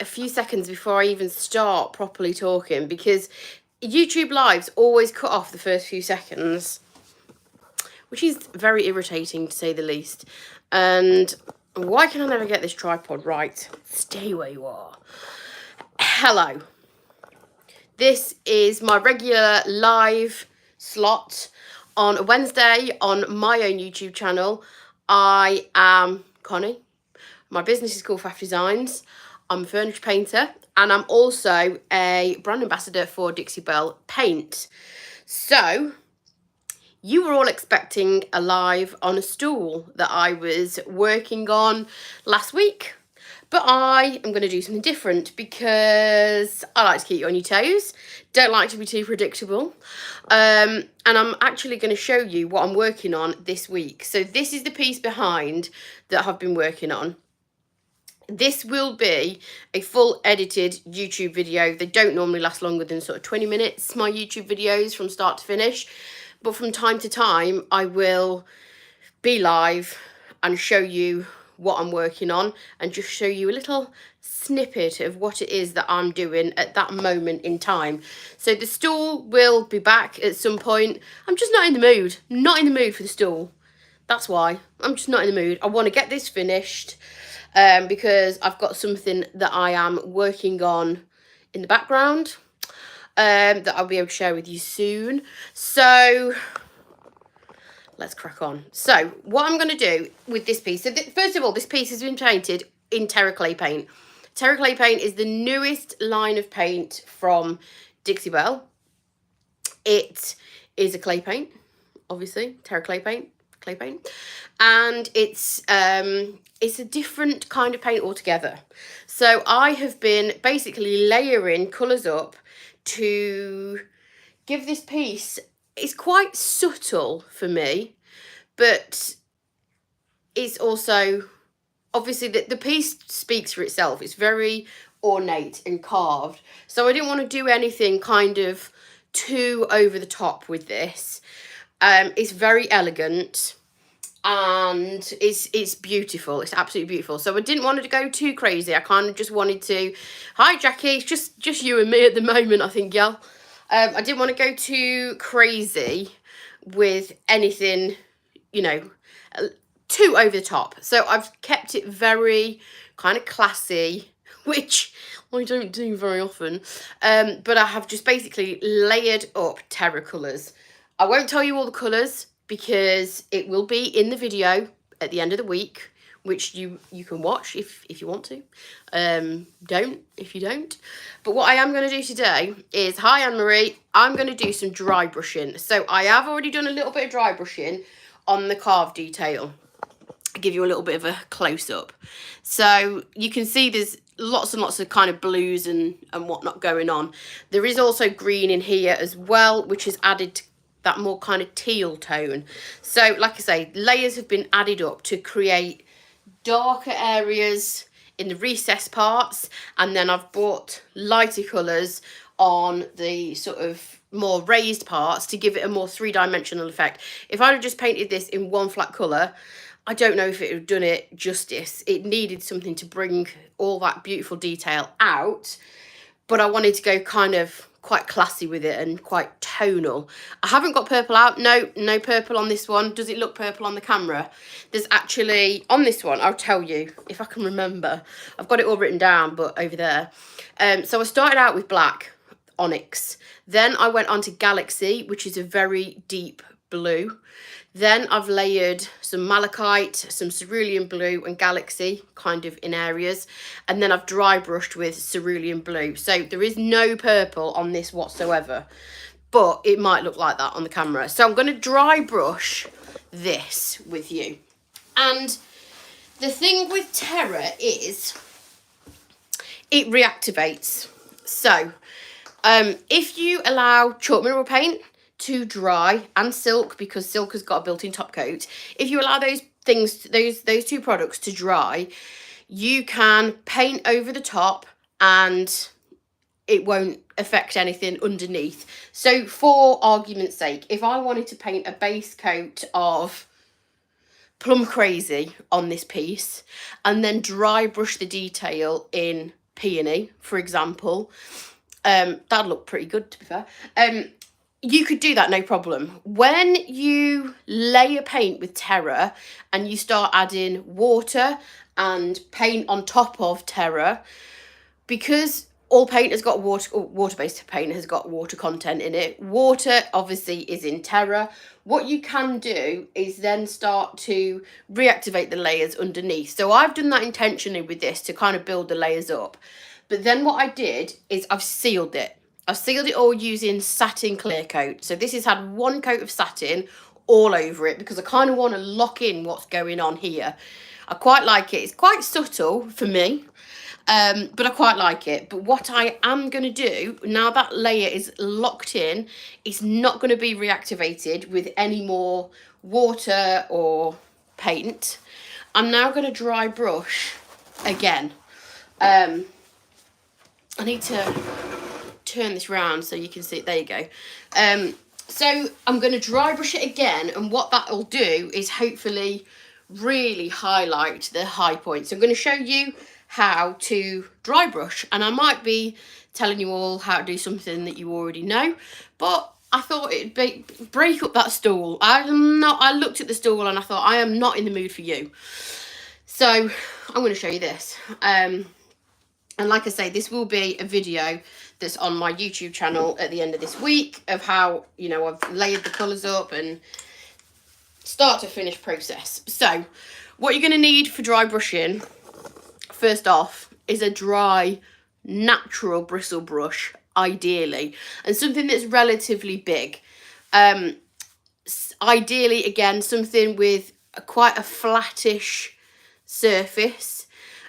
a few seconds before I even start properly talking, because YouTube Lives always cut off the first few seconds, which is very irritating to say the least. And why can I never get this tripod right? Stay where you are. Hello. This is my regular live slot on a Wednesday on my own YouTube channel. I am Connie. My business is called Faff Designs. I'm a furniture painter, and I'm also a brand ambassador for Dixie Belle Paint. So, you were all expecting a live on a stool that I was working on last week. But I am going to do something different because I like to keep you on your toes. Don't like to be too predictable. And I'm actually going to show you what I'm working on this week. So this is the piece behind that I've been working on. This will be a full edited YouTube video. They don't normally last longer than sort of 20 minutes, my YouTube videos from start to finish. But from time to time, I will be live and show you what I'm working on and just show you a little snippet of what it is that I'm doing at that moment in time. So the stool will be back at some point. I'm just not in the mood. Not in the mood for the stool. That's why. I'm just not in the mood. I want to get this finished because I've got something that I am working on in the background that I'll be able to share with you soon. So let's crack on. So what I'm going to do with this piece, so first of all, this piece has been painted in Terra Clay Paint. Terra Clay Paint is the newest line of paint from Dixie Belle. It is a clay paint, obviously, Terra Clay Paint, and it's a different kind of paint altogether. So I have been basically layering colours up to give this piece, it's quite subtle for me, but it's also, obviously, the piece speaks for itself. It's very ornate and carved. So I didn't want to do anything kind of too over the top with this. It's very elegant and it's beautiful. It's absolutely beautiful. So I didn't want to go too crazy. I kind of just wanted to, hi Jackie, it's just you and me at the moment, I think, y'all. I didn't want to go too crazy with anything, you know, too over the top. So I've kept it very kind of classy, which I don't do very often. But I have just basically layered up terra colours. I won't tell you all the colours because it will be in the video at the end of the week, which you can watch if you want to. Don't if you don't. But what I am going to do today is, hi Anne-Marie, I'm going to do some dry brushing. So I have already done a little bit of dry brushing on the carved detail. I'll give you a little bit of a close-up. So you can see there's lots and lots of kind of blues and whatnot going on. There is also green in here as well, which has added that more kind of teal tone. So like I say, layers have been added up to create darker areas in the recessed parts, and then I've brought lighter colours on the sort of more raised parts to give it a more three-dimensional effect. If I'd have just painted this in one flat colour, I don't know if it would have done it justice. It needed something to bring all that beautiful detail out, but I wanted to go kind of quite classy with it and quite tonal. I haven't got purple out. No purple on this one. Does it look purple on the camera? There's actually, on this one, I'll tell you if I can remember. I've got it all written down, but over there. So I started out with black onyx. Then I went on to Galaxy, which is a very deep blue. Then I've layered some malachite, some cerulean blue and Galaxy kind of in areas. And then I've dry brushed with cerulean blue. So there is no purple on this whatsoever, but it might look like that on the camera. So I'm going to dry brush this with you. And the thing with Terra is it reactivates. So if you allow chalk mineral paint to dry and silk, because silk has got a built-in top coat, if you allow those things, those two products to dry, you can paint over the top and it won't affect anything underneath. So for argument's sake, if I wanted to paint a base coat of Plum Crazy on this piece and then dry brush the detail in peony, for example, that'd look pretty good, to be fair. You could do that, no problem. When you layer paint with Terra and you start adding water and paint on top of Terra, because all paint has got water-based paint has got water content in it. Water obviously is in Terra. What you can do is then start to reactivate the layers underneath. So I've done that intentionally with this to kind of build the layers up. But then what I did is I've sealed it. I've sealed it all using satin clear coat. So this has had one coat of satin all over it because I kind of want to lock in what's going on here. I quite like it. It's quite subtle for me, but I quite like it. But what I am going to do, now that layer is locked in, it's not going to be reactivated with any more water or paint. I'm now going to dry brush again. I need to turn this round so you can see it. There you go. So I'm going to dry brush it again, and what that will do is hopefully really highlight the high points. I'm going to show you how to dry brush, and I might be telling you all how to do something that you already know, but I thought it'd be break up that stool. I looked at the stool and I thought, I am not in the mood for you. So I'm going to show you this. And like I say, this will be a video that's on my YouTube channel at the end of this week of how, you know, I've layered the colours up and start to finish process. So what you're going to need for dry brushing, first off, is a dry, natural bristle brush, ideally, and something that's relatively big. Ideally, again, something with quite a flattish surface.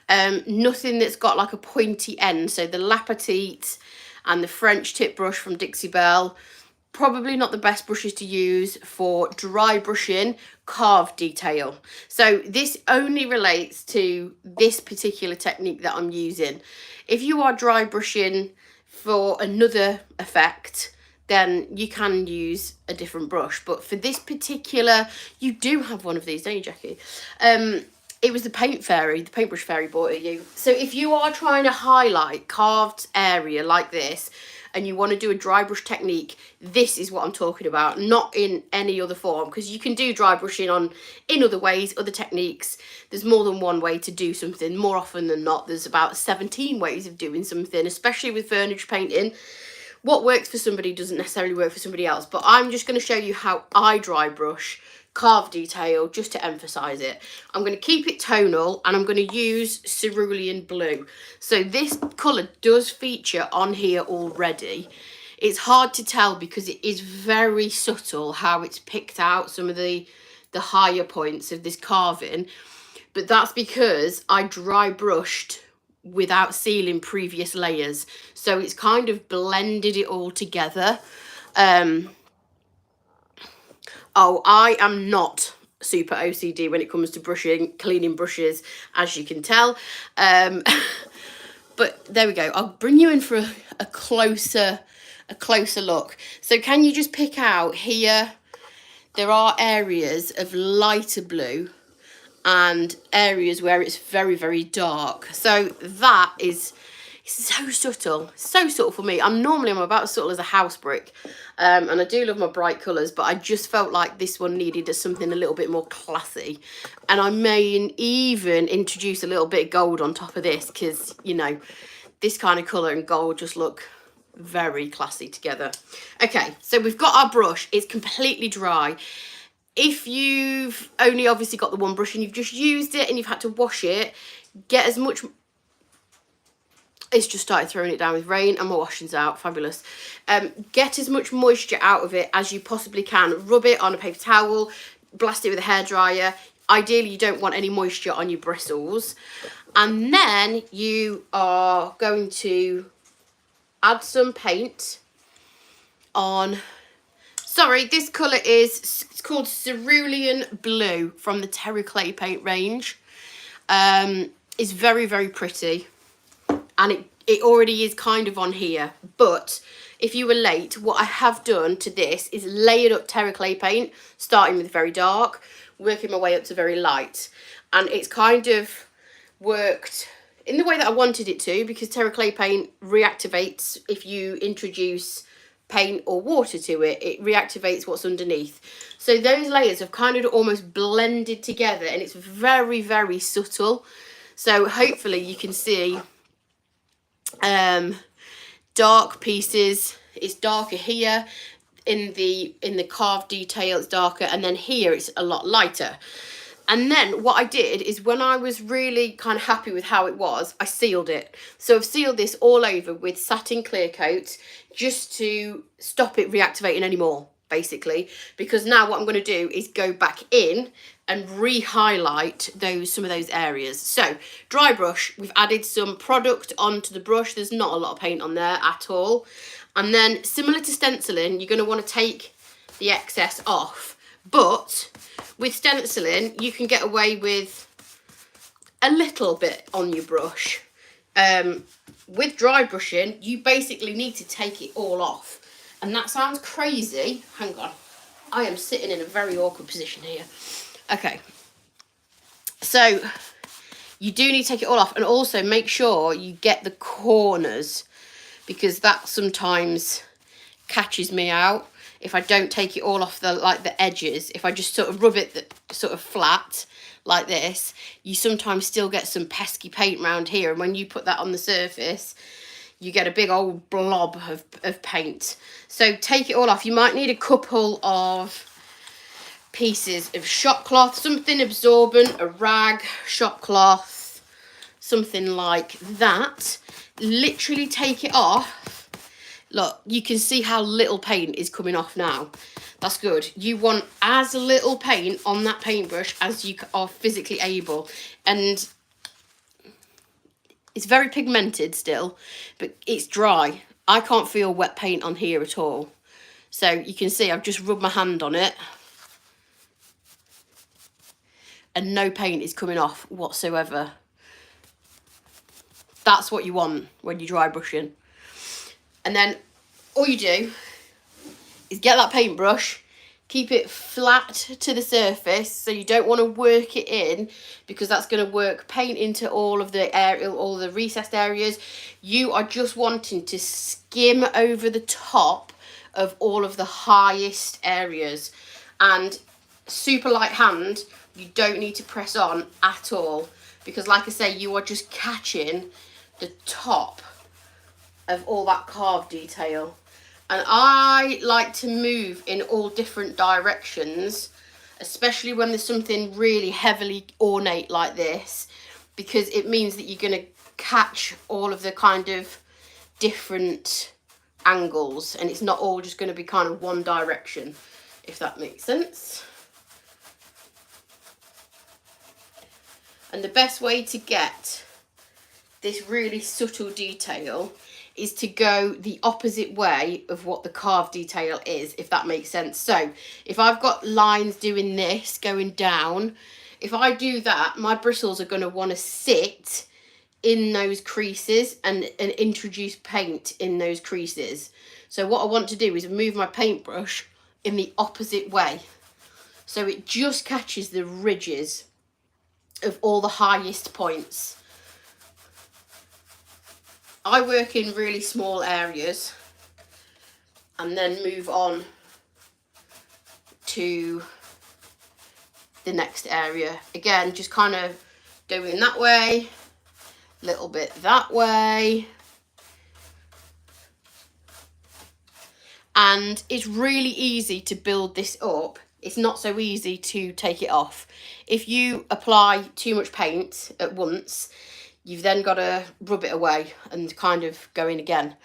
Nothing that's got like a pointy end. So the La Petite and the French tip brush from Dixie Belle, probably not the best brushes to use for dry brushing carved detail. So this only relates to this particular technique that I'm using. If you are dry brushing for another effect, then you can use a different brush. But for this particular, you do have one of these, don't you, Jackie? It was the paintbrush fairy bought it you. So if you are trying to highlight carved area like this and you want to do a dry brush technique, this is what I'm talking about, not in any other form, because you can do dry brushing in other ways, other techniques. There's more than one way to do something. More often than not, there's about 17 ways of doing something, especially with furniture painting. What works for somebody doesn't necessarily work for somebody else, but I'm just going to show you how I dry brush carved detail just to emphasize it. I'm going to keep it tonal and I'm going to use cerulean blue. So this color does feature on here already. It's hard to tell because it is very subtle how it's picked out some of the higher points of this carving, but that's because I dry brushed without sealing previous layers, so it's kind of blended it all together. Oh, I am not super OCD when it comes to brushing, cleaning brushes, as you can tell. But there we go. I'll bring you in for a closer look. So can you just pick out here, there are areas of lighter blue and areas where it's very, very dark. So that is so subtle for me. I'm about as subtle as a house brick, and I do love my bright colours, but I just felt like this one needed something a little bit more classy, and I may even introduce a little bit of gold on top of this, because, you know, this kind of colour and gold just look very classy together. Okay, so we've got our brush. It's completely dry. If you've only obviously got the one brush and you've just used it and you've had to wash it, get as much... It's just started throwing it down with rain and my washing's out. Fabulous. Get as much moisture out of it as you possibly can. Rub it on a paper towel, blast it with a hairdryer. Ideally, you don't want any moisture on your bristles. And then you are going to add some paint on... Sorry, this colour it's called Cerulean Blue from the Terra Clay Paint range. It's very, very pretty. And it already is kind of on here. But if you were late, what I have done to this is layered up Terra Clay Paint, starting with very dark, working my way up to very light. And it's kind of worked in the way that I wanted it to, because Terra Clay Paint reactivates if you introduce paint or water to it. It reactivates what's underneath. So those layers have kind of almost blended together, and it's very, very subtle. So hopefully you can see dark pieces. It's darker here. In the carved detail, it's darker, and then here it's a lot lighter. And then what I did is, when I was really kind of happy with how it was, I sealed it. So I've sealed this all over with satin clear coat, just to stop it reactivating anymore, basically. Because now what I'm going to do is go back in and re-highlight some of those areas. So dry brush, we've added some product onto the brush. There's not a lot of paint on there at all. And then, similar to stenciling, you're going to want to take the excess off. But with stenciling, you can get away with a little bit on your brush. With dry brushing, you basically need to take it all off. And that sounds crazy. Hang on. I am sitting in a very awkward position here. Okay. So you do need to take it all off, and also make sure you get the corners, because that sometimes catches me out. If I don't take it all off the edges, if I just sort of rub it sort of flat like this, you sometimes still get some pesky paint around here. And when you put that on the surface, you get a big old blob of paint. So take it all off. You might need a couple of pieces of shop cloth, something absorbent, a rag, shop cloth, something like that. Literally take it off. Look, you can see how little paint is coming off now. That's good. You want as little paint on that paintbrush as you are physically able. And it's very pigmented still, but it's dry. I can't feel wet paint on here at all. So you can see I've just rubbed my hand on it, and no paint is coming off whatsoever. That's what you want when you're dry brushing. And then all you do is get that paintbrush, keep it flat to the surface, so you don't want to work it in, because that's going to work paint into all of the recessed areas. You are just wanting to skim over the top of all of the highest areas, and super light hand. You don't need to press on at all, because like I say, you are just catching the top of all that carved detail. And I like to move in all different directions, especially when there's something really heavily ornate like this, because it means that you're going to catch all of the kind of different angles, and it's not all just going to be kind of one direction, if that makes sense. And the best way to get this really subtle detail is to go the opposite way of what the carved detail is, if that makes sense. So if I've got lines doing this, going down, if I do that, my bristles are going to want to sit in those creases and introduce paint in those creases. So what I want to do is move my paintbrush in the opposite way, so it just catches the ridges of all the highest points. I work in really small areas and then move on to the next area. Again, just kind of going that way, little bit that way. And it's really easy to build this up. It's not so easy to take it off. If you apply too much paint at once, you've then got to rub it away and kind of go in again.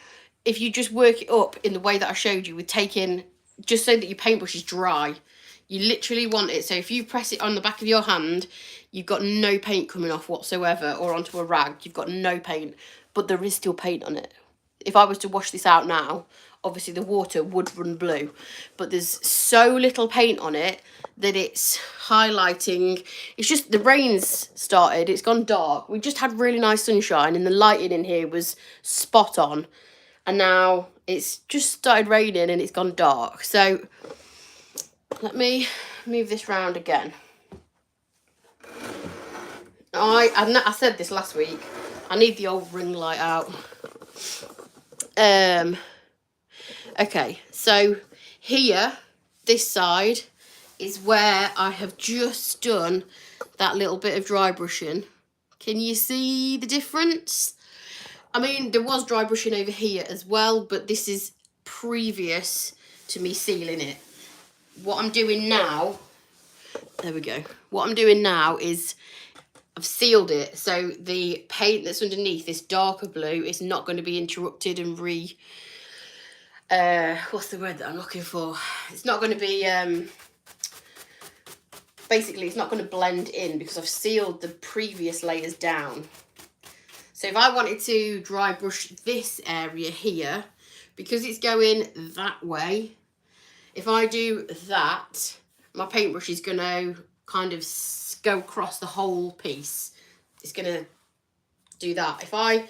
If you just work it up in the way that I showed you, with taking, just so that your paintbrush is dry, you literally want it. So if you press it on the back of your hand, you've got no paint coming off whatsoever, or onto a rag, you've got no paint, but there is still paint on it. If I was to wash this out now, obviously the water would run blue, but there's so little paint on it that it's highlighting. It's just, the rain's started, it's gone dark. We just had really nice sunshine and the lighting in here was spot on. And now it's just started raining and it's gone dark. So let me move this round again. I said this last week. I need the old ring light out. Okay, so here, this side, is where I have just done that little bit of dry brushing. Can you see the difference? I mean, there was dry brushing over here as well, but this is previous to me sealing it. What I'm doing now, there we go. What I'm doing now is I've sealed it, so the paint that's underneath, this darker blue, is not going to be interrupted and what's the word that I'm looking for? It's not going to be, basically it's not going to blend in because I've sealed the previous layers down. So if I wanted to dry brush this area here, because it's going that way, if I do that, my paintbrush is going to kind of go across the whole piece. It's going to do that. If I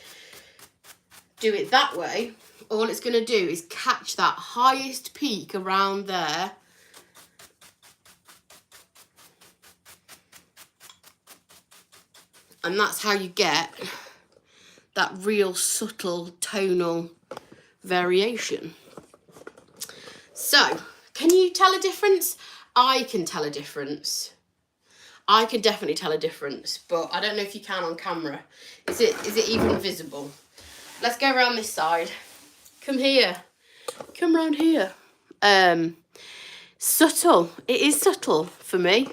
do it that way, all it's going to do is catch that highest peak around there. And that's how you get that real subtle tonal variation. So, can you tell a difference? I can tell a difference. I can definitely tell a difference, but I don't know if you can on camera. Is it even visible? Let's go around this side. Come here. Come round here. Subtle. It is subtle for me.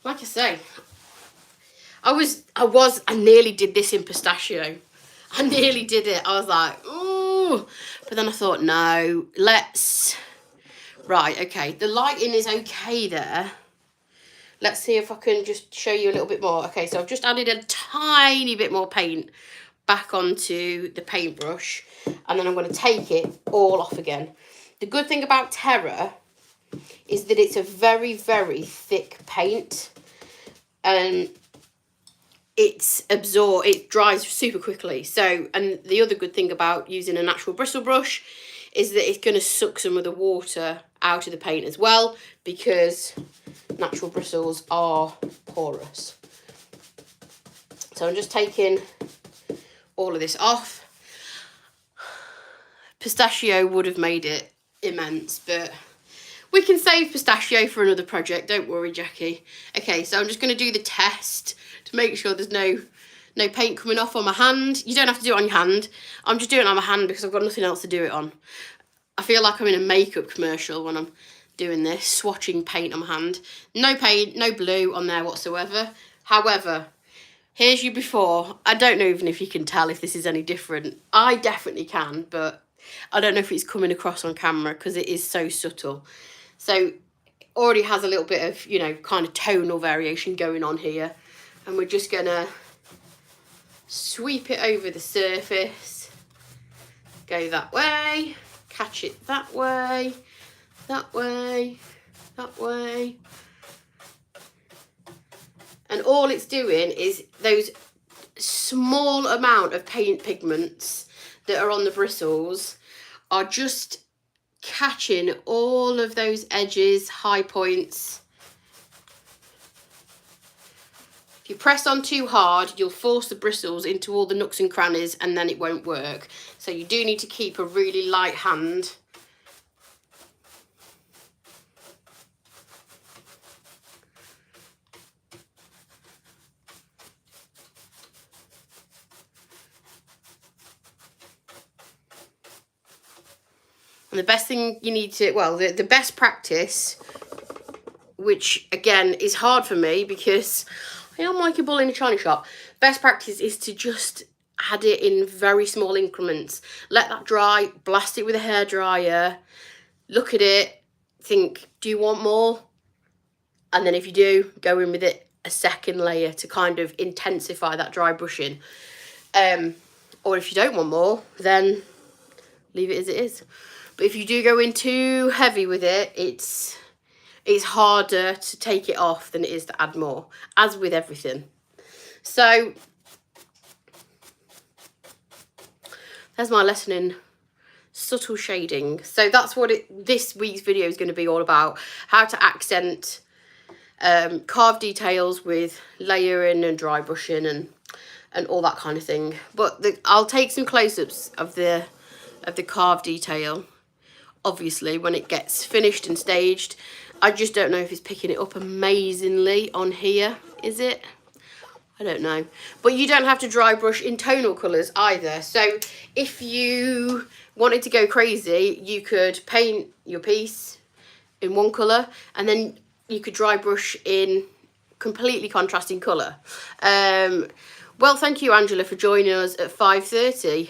Like I say, I nearly did this in pistachio. I nearly did it. I was like, ooh. But then I thought, no, right, okay. The lighting is okay there. Let's see if I can just show you a little bit more. Okay, so I've just added a tiny bit more paint back onto the paintbrush. And then I'm going to take it all off again. The good thing about Terra is that it's a very, very thick paint. And it dries super quickly. So, and the other good thing about using a natural bristle brush is that it's going to suck some of the water out of the paint as well, because natural bristles are porous. So I'm just taking all of this off. Pistachio would have made it immense, but we can save pistachio for another project. Don't worry, Jackie. Okay, so I'm just going to do the test to make sure there's no paint coming off on my hand. You don't have to do it on your hand. I'm just doing it on my hand because I've got nothing else to do it on. I feel like I'm in a makeup commercial when I'm doing this, swatching paint on my hand. No paint, no blue on there whatsoever. However, here's you before. I don't know even if you can tell if this is any different. I definitely can, but I don't know if it's coming across on camera because it is so subtle. So already has a little bit of, you know, kind of tonal variation going on here. And we're just going to sweep it over the surface. Go that way. Catch it that way. That way. That way. And all it's doing is those small amount of paint pigments that are on the bristles are just catching all of those edges, high points. If you press on too hard, you'll force the bristles into all the nooks and crannies and then it won't work. So you do need to keep a really light hand. And the best thing you need to, well, the best practice, which again is hard for me because I am like a bull in a china shop. Best practice is to just add it in very small increments. Let that dry, blast it with a hairdryer, look at it, think, do you want more? And then if you do, go in with it a second layer to kind of intensify that dry brushing. Or if you don't want more, then leave it as it is. But if you do go in too heavy with it, it's harder to take it off than it is to add more, as with everything. So there's my lesson in subtle shading. So that's what this week's video is going to be all about. How to accent carved details with layering and dry brushing. And and all that kind of thing. But I'll take some close-ups of the carved detail, obviously, when it gets finished and staged. I just don't know if it's picking it up amazingly on here, is it? I don't know. But you don't have to dry brush in tonal colours either. So if you wanted to go crazy, you could paint your piece in one colour and then you could dry brush in completely contrasting colour. Well, thank you, Angela, for joining us at 5:30.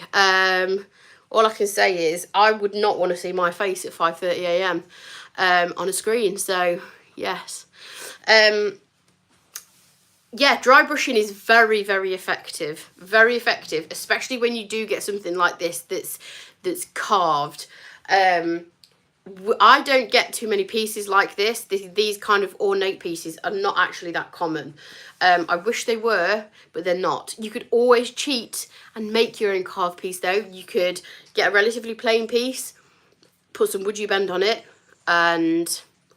All I can say is I would not want to see my face at 5:30 a.m. On a screen. So, yes. Yeah, dry brushing is very, very effective. Very effective, especially when you do get something like this that's carved. I don't get too many pieces like this. These kind of ornate pieces are not actually that common. I wish they were, but they're not. You could always cheat and make your own carved piece though. You could get a relatively plain piece, put some wood you bend on it,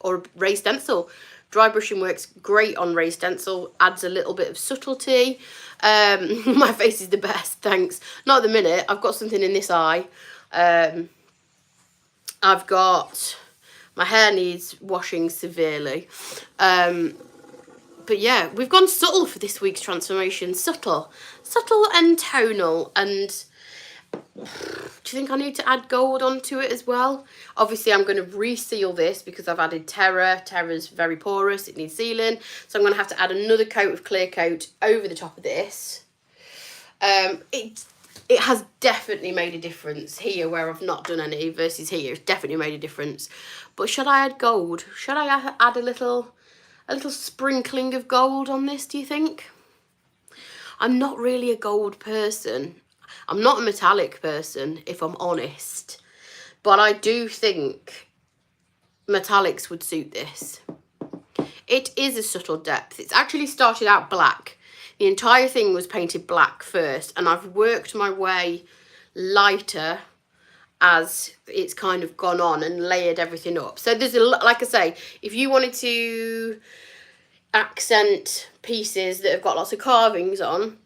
or raised stencil. Dry brushing works great on raised stencil, adds a little bit of subtlety. My face is the best, thanks. Not at the minute. I've got something in this eye. I've got, my hair needs washing severely. But yeah, we've gone subtle for this week's transformation. Subtle and tonal. And do you think I need to add gold onto it as well? Obviously, I'm going to reseal this because I've added Terra. Terra's very porous. It needs sealing. So I'm going to have to add another coat of clear coat over the top of this. It has definitely made a difference here where I've not done any versus here. It's definitely made a difference. But should I add gold? Should I add a little sprinkling of gold on this, do you think? I'm not really a gold person. I'm not a metallic person, if I'm honest. But I do think metallics would suit this. It is a subtle depth. It's actually started out black. The entire thing was painted black first, and I've worked my way lighter as it's kind of gone on and layered everything up. So there's like I say, if you wanted to accent pieces that have got lots of carvings on,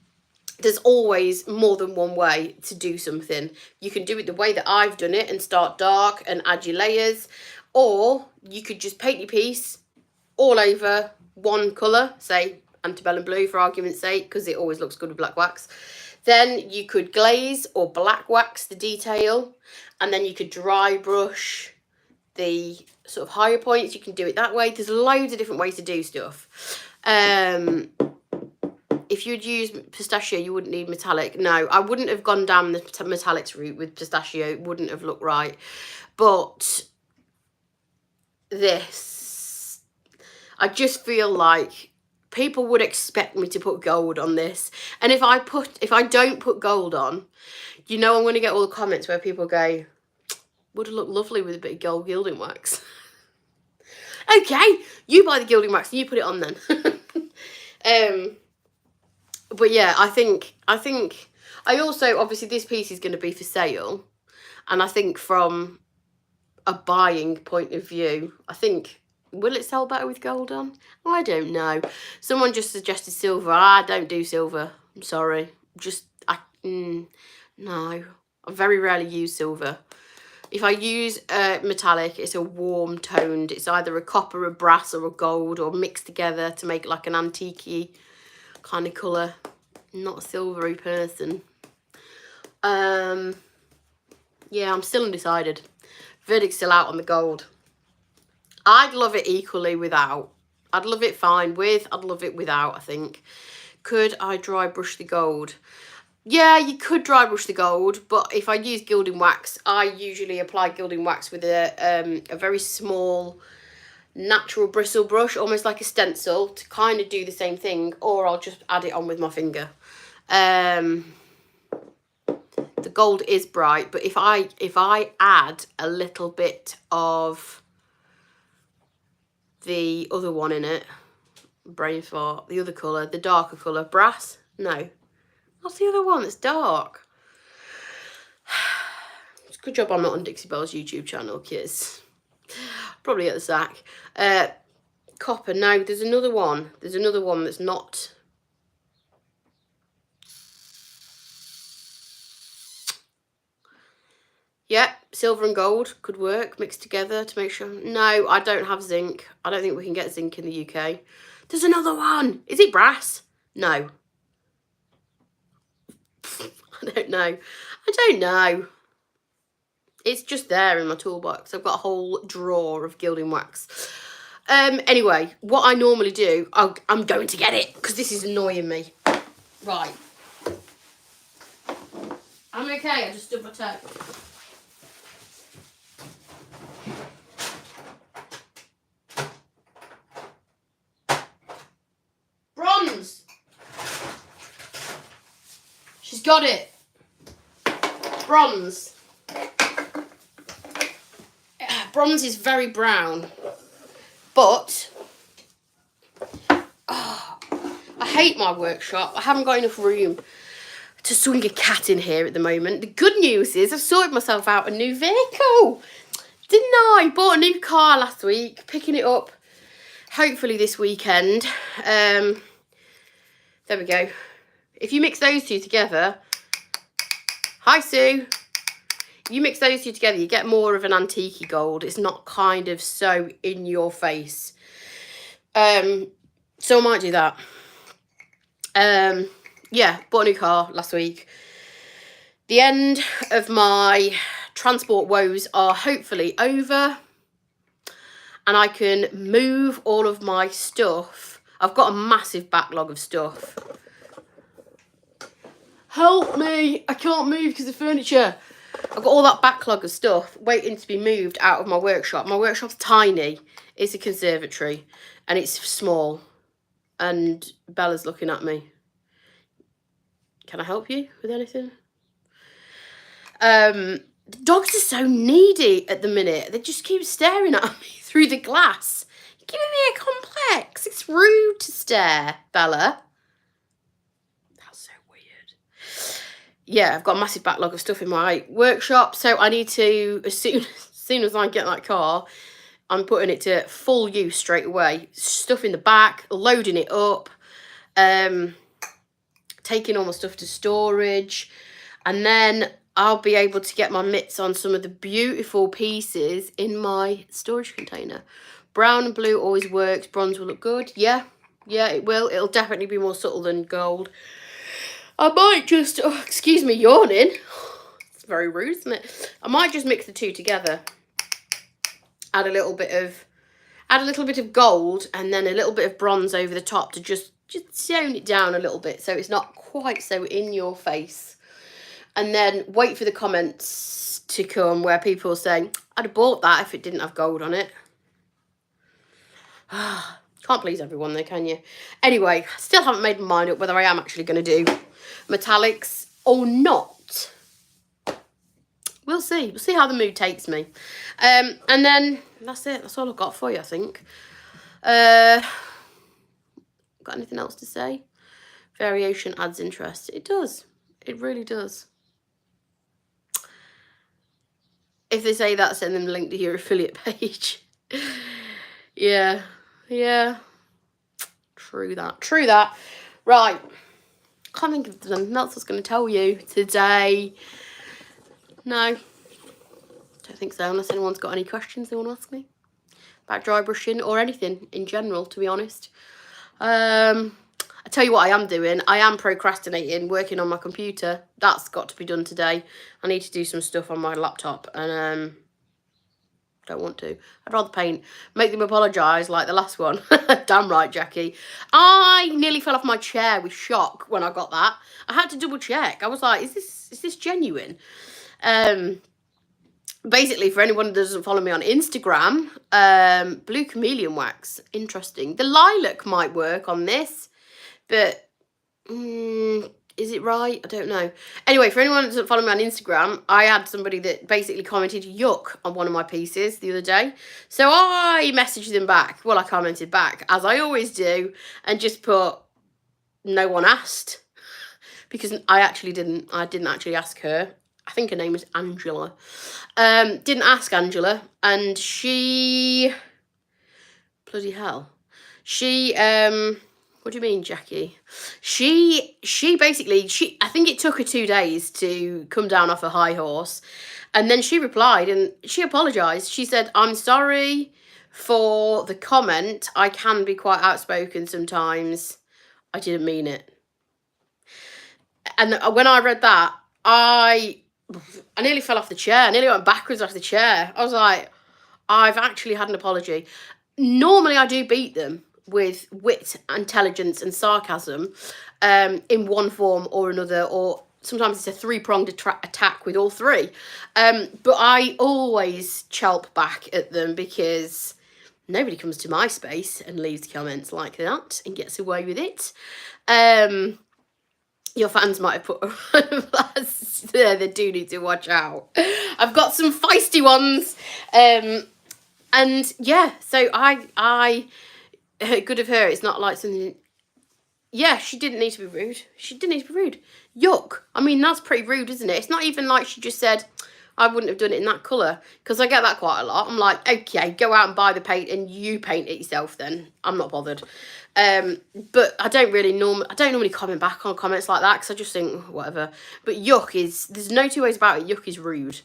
there's always more than one way to do something. You can do it the way that I've done it and start dark and add your layers, or you could just paint your piece all over one colour, say antebellum blue for argument's sake, because it always looks good with black wax. Then you could glaze or black wax the detail, and then you could dry brush the sort of higher points. You can do it that way. There's loads of different ways to do stuff. If you'd use pistachio, you wouldn't need metallic. No, I wouldn't have gone down the metallics route with pistachio. It wouldn't have looked right. But this, I just feel like people would expect me to put gold on this. And if I don't put gold on, you know I'm going to get all the comments where people go, would have looked lovely with a bit of gold gilding wax. Okay, you buy the gilding wax and you put it on then. But yeah, I think I also, obviously this piece is going to be for sale, and I think from a buying point of view, I think, will it sell better with gold on? I don't know. Someone just suggested silver. I don't do silver. I'm sorry. No. I very rarely use silver. If I use metallic, it's a warm toned. It's either a copper, a brass, or a gold, or mixed together to make like an antique-y kind of colour. Not a silvery person. Yeah, I'm still undecided. Verdict's still out on the gold. I'd love it equally without. I'd love it fine with. I'd love it without, I think. Could I dry brush the gold? Yeah, you could dry brush the gold, but if I use gilding wax, I usually apply gilding wax with a very small natural bristle brush, almost like a stencil, to kind of do the same thing, or I'll just add it on with my finger. The gold is bright, but if I add a little bit of the other one in it, brain fart, the other colour, the darker colour, brass, no. What's the other one that's dark? It's a good job I'm not on Dixie Belle's YouTube channel, kids. Probably at the sack. Copper, no, there's another one. There's another one that's not. Yeah, silver and gold could work mixed together to make sure. No, I don't have zinc. I don't think we can get zinc in the UK. There's another one. Is it brass? No. I don't know. I don't know. It's just there in my toolbox. I've got a whole drawer of gilding wax. Anyway, what I normally do, I'm going to get it because this is annoying me. Right. I'm okay. I just stubbed my toe. Bronze. She's got it. Bronze. Bronze is very brown, but I hate my workshop. I haven't got enough room to swing a cat in here at the moment. The good news is I've sorted myself out a new vehicle. Didn't I? Bought a new car last week, picking it up hopefully this weekend. There we go. If you mix those two together, hi Sue. You mix those two together, you get more of an antique gold. It's not kind of so in your face. So I might do that. Yeah, bought a new car last week. The end of my transport woes are hopefully over. And I can move all of my stuff. I've got a massive backlog of stuff. Help me! I can't move because of furniture. I've got all that backlog of stuff waiting to be moved out of my workshop. My workshop's tiny. It's a conservatory and it's small. And Bella's looking at me. Can I help you with anything? The dogs are so needy at the minute. They just keep staring at me through the glass. You're giving me a complex. It's rude to stare, Bella. Yeah, I've got a massive backlog of stuff in my workshop, so I need to, as soon as I get that car, I'm putting it to full use straight away. Stuff in the back, loading it up, taking all my stuff to storage, and then I'll be able to get my mitts on some of the beautiful pieces in my storage container. Brown and blue always works. Bronze will look good. Yeah, it will. It'll definitely be more subtle than gold. I might just, excuse me, yawning. It's very rude, isn't it? I might just mix the two together. Add a little bit of gold and then a little bit of bronze over the top to just tone it down a little bit so it's not quite so in your face. And then wait for the comments to come where people say, I'd have bought that if it didn't have gold on it. Can't please everyone though, can you? Anyway, still haven't made my mind up whether I am actually going to do metallics or not. We'll see. We'll see how the mood takes me. And then that's it. That's all I've got for you, I think. Got anything else to say? Variation adds interest. It does. It really does. If they say that, send them the link to your affiliate page. Yeah. True that. Right. Can't think of something else I was going to tell you today. No. Don't think so, unless anyone's got any questions they want to ask me about dry brushing or anything in general, to be honest. I tell you what I am doing. I am procrastinating, working on my computer. That's got to be done today. I need to do some stuff on my laptop and don't want to. I'd rather paint. Make them apologise like the last one. Damn right, Jackie. I nearly fell off my chair with shock when I got that. I had to double check. I was like, is this genuine? Basically, for anyone who doesn't follow me on Instagram, blue chameleon wax. Interesting. The lilac might work on this, but is it right? I don't know. Anyway, for anyone who doesn't follow me on Instagram, I had somebody that basically commented yuck on one of my pieces the other day. So I messaged them back. Well, I commented back, as I always do, and just put, no one asked. Because I didn't actually ask her. I think her name was Angela. Didn't ask Angela, and she, bloody hell, she What do you mean, Jackie? She basically, I think it took her 2 days to come down off a high horse. And then she replied and she apologised. She said, I'm sorry for the comment. I can be quite outspoken sometimes. I didn't mean it. And when I read that, I nearly fell off the chair. I nearly went backwards off the chair. I was like, I've actually had an apology. Normally I do beat them with wit, intelligence and sarcasm in one form or another, or sometimes it's a three-pronged attack with all three. But I always chelp back at them because nobody comes to my space and leaves comments like that and gets away with it. Your fans might have put there. They do need to watch out. I've got some feisty ones. And yeah, so I good of her. It's not like something. Yeah, she didn't need to be rude. She didn't need to be rude. Yuck. I mean, that's pretty rude, isn't it? It's not even like she just said, I wouldn't have done it in that colour. Because I get that quite a lot. I'm like, okay, go out and buy the paint and you paint it yourself then. I'm not bothered. But I don't normally comment back on comments like that because I just think, whatever. But yuck is, there's no two ways about it. Yuck is rude.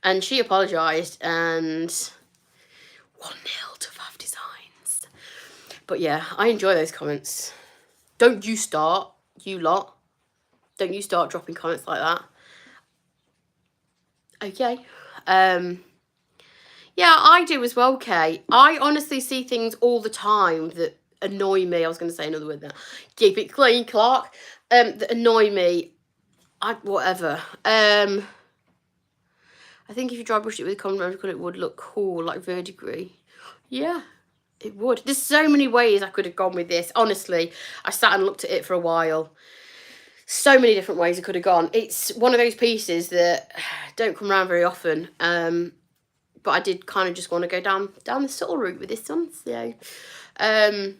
And she apologised and 1-0 to Fav Designs. But yeah, I enjoy those comments. Don't you start, you lot. Don't you start dropping comments like that. Okay. Yeah, I do as well, Kay. I honestly see things all the time that annoy me. I was going to say another word there. Keep it clean, Clark. That annoy me. Whatever. I think if you dry brush it with a common rose colour, it would look cool, like verdigris. Yeah, it would. There's so many ways I could have gone with this. Honestly, I sat and looked at it for a while. So many different ways it could have gone. It's one of those pieces that don't come around very often. But I did kind of just want to go down the subtle route with this one. So, can't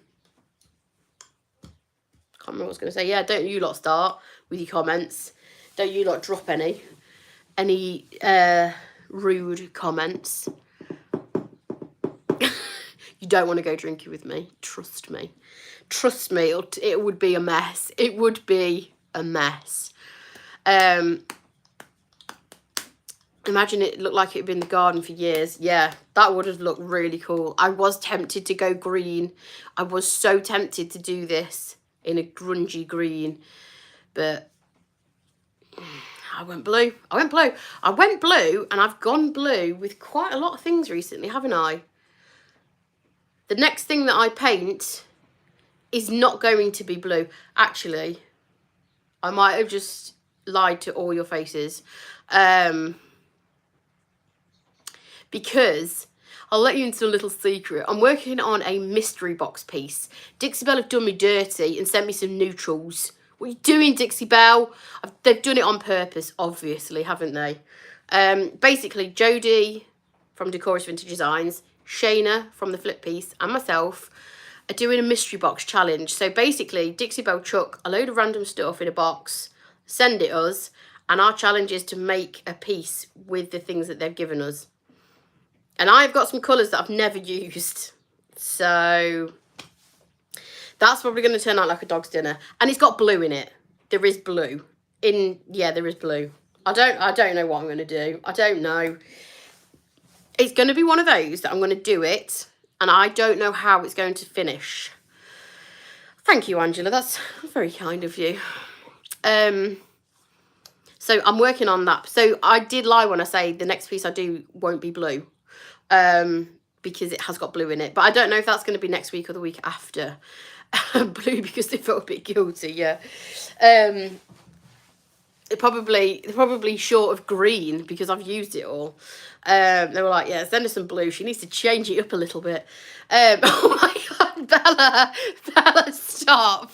remember what I was going to say. Yeah, don't you lot start with your comments. Don't you lot drop any rude comments. You don't want to go drinking with me. Trust me. Trust me, it would be a mess. It would be a mess. Imagine it looked like it had been in the garden for years. Yeah, that would have looked really cool. I was tempted to go green. I was so tempted to do this in a grungy green. But I went blue. I went blue and I've gone blue with quite a lot of things recently, haven't I? The next thing that I paint is not going to be blue. Actually, I might have just lied to all your faces. Because I'll let you into a little secret. I'm working on a mystery box piece. Dixie Belle have done me dirty and sent me some neutrals. What are you doing, Dixie Belle? They've done it on purpose, obviously, haven't they? Basically, Jodie from Decorous Vintage Designs, Shayna from the Flip Piece, and myself are doing a mystery box challenge. So basically, Dixie Belle chuck a load of random stuff in a box, send it us, and our challenge is to make a piece with the things that they've given us. And I've got some colours that I've never used. So that's probably going to turn out like a dog's dinner. And it's got blue in it. There is blue. Yeah, there is blue. I don't know what I'm going to do. I don't know. It's going to be one of those that I'm going to do it. And I don't know how it's going to finish. Thank you, Angela. That's very kind of you. So I'm working on that. So I did lie when I say the next piece I do won't be blue. Because it has got blue in it. But I don't know if that's going to be next week or the week after. Blue because they felt a bit guilty, yeah. They're probably short of green because I've used it all. They were like, yeah, send her some blue. She needs to change it up a little bit. Oh my God, Bella, stop.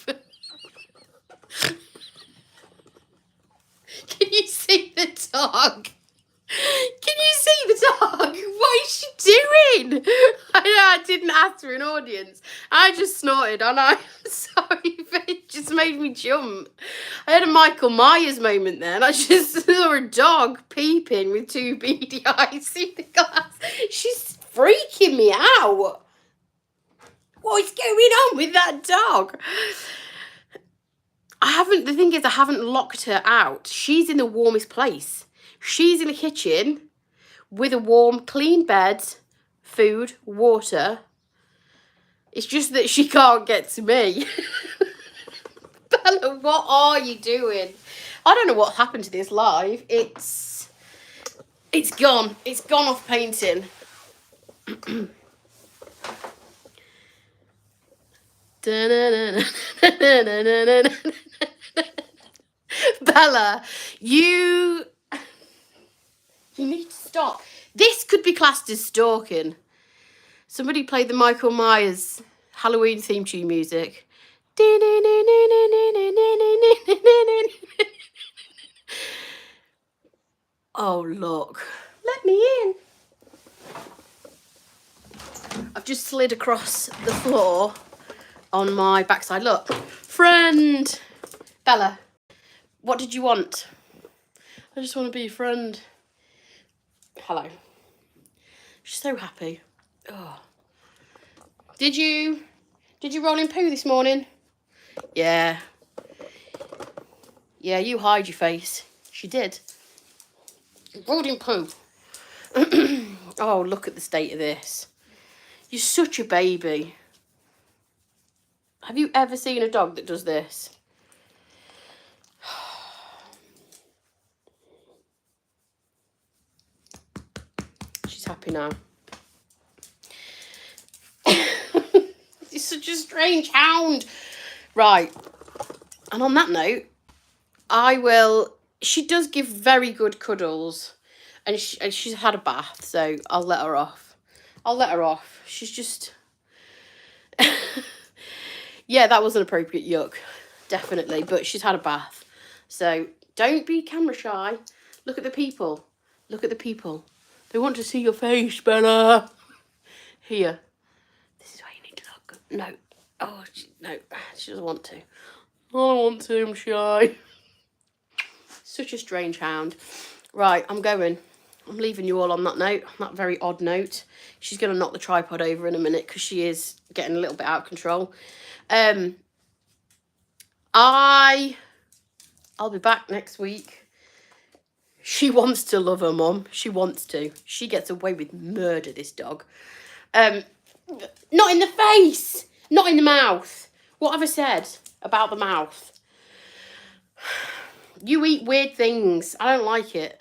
Can you see the dog? Can you see the dog? What is she doing? I didn't ask for an audience. I just snorted and I'm sorry, but it just made me jump. I had a Michael Myers moment there and I just saw a dog peeping with two beady eyes through the glass. She's freaking me out. What's going on with that dog? The thing is, I haven't locked her out. She's in the warmest place. She's in the kitchen with a warm, clean bed, food, water. It's just that she can't get to me. Bella, what are you doing? I don't know what happened to this live. It's gone. It's gone off painting. Bella, you need to stop. This could be classed as stalking. Somebody played the Michael Myers Halloween theme tune music. Oh, look. Let me in. I've just slid across the floor on my backside. Look. Friend. Bella, what did you want? I just want to be your friend. Hello. She's so happy. Oh. Did you roll in poo this morning? Yeah. Yeah, you hide your face. She did. Rolled in poo. Oh, look at the state of this. You're such a baby. Have you ever seen a dog that does this? She's happy now. He's such a strange hound. Right. And on that note, she does give very good cuddles. And she's had a bath, so I'll let her off. She's just... Yeah, that was an appropriate yuck. Definitely. But she's had a bath. So don't be camera shy. Look at the people. They want to see your face, Bella. Here. This is where you need to look. No. Oh, no. She doesn't want to. I don't want to. I'm shy. Such a strange hound. Right, I'm going. I'm leaving you all on that note. On that very odd note. She's going to knock the tripod over in a minute because she is getting a little bit out of control. I'll be back next week. She wants to love her mum. She wants to. She gets away with murder, this dog. Not in the face. Not in the mouth. What have I said about the mouth? You eat weird things. I don't like it.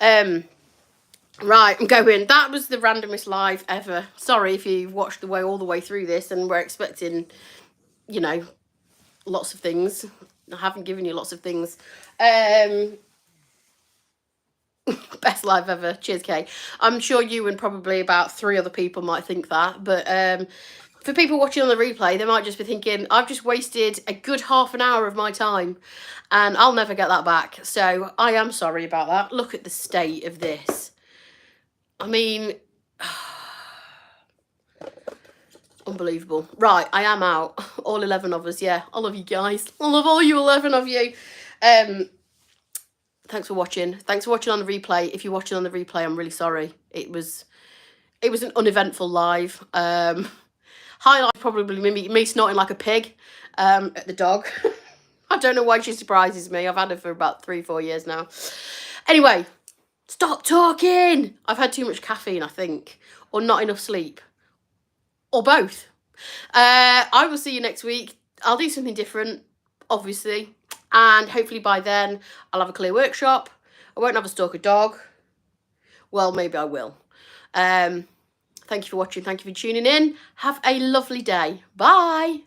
Right, I'm going. That was the randomest live ever. Sorry if you watched all the way through this and were expecting, you know, lots of things. I haven't given you lots of things. Best live ever. Cheers, Kay. I'm sure you and probably about 3 other people might think that, but for people watching on the replay, they might just be thinking, I've just wasted a good half an hour of my time and I'll never get that back. So I am sorry about that. Look at the state of this. I mean, unbelievable. Right, I am out. All 11 of us, yeah. I love you guys. I love all you 11 of you. Thanks for watching. Thanks for watching on the replay. If you're watching on the replay, I'm really sorry. It was an uneventful live. Highlight probably me snorting like a pig at the dog. I don't know why she surprises me. I've had her for about 3-4 years now. Anyway, stop talking. I've had too much caffeine, I think, or not enough sleep, or both. I will see you next week. I'll do something different, obviously, and hopefully by then I'll have a clear workshop. I won't have a stalker dog. Well, maybe I will. Thank you for watching. Thank you for tuning in. Have a lovely day. Bye.